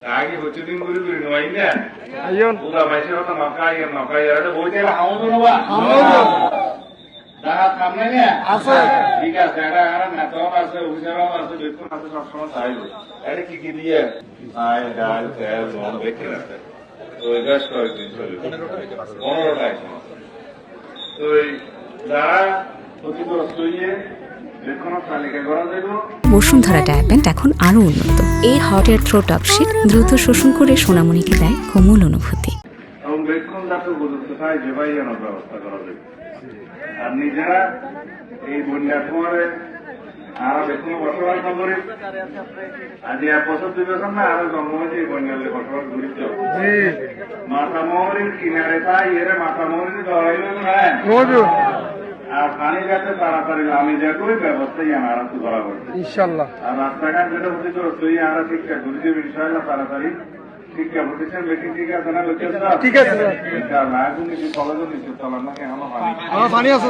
아기 호치딘 그리고 노인데 아이언 우다 마시러다 নকাইয়ারে বইতে হাউদুনো বা দাঁড়া সামনে নিয়ে আছে ঠিক আছে এটা আর নেতাও আছে অফিসারও আছে দেখুন আছে সব সময় চাইবে এটা কি দিয়ে আয় ডাল তেল নুন দেখে রাখতে তো এটা কয়েকদিন চলে 15টায় তো যারা ক্ষতিগ্রস্ত হয়ে বসুন্ধরা ডায়াপেন্ট এখন আরো উন্নত। এই hot air through top sheet দ্রুত শোষণ করে সোনামণিকে দেয় কোমল অনুভূতি। আর নিজেরা এই বন্যার সময় আরো দেখুন বসবাস করি আজ 1 বছর 2 বছর না আরো জন্ম হয়েছে এই বন্যার বসবাস করিতে মাতামহরির কিনারে তাই এর মাতামহরির দরাইল না আর পানি যাতে তাড়াতাড়ি নামে যায় করে ব্যবস্থাই আনারা তো করা হবে ইনশাআল্লাহ। আর রাস্তাঘাট যেটা হতে চলছে আর ঠিকঠাক করে দেবে ইনশাআল্লাহ তাড়াতাড়ি ঠিকঠাক হতেছেন বেশি ঠিক আছে না ঠিক আছে ইনশাআল্লাহ এখন কিছু কলেজও নিচে চলার নাকি এখনো পানি আছে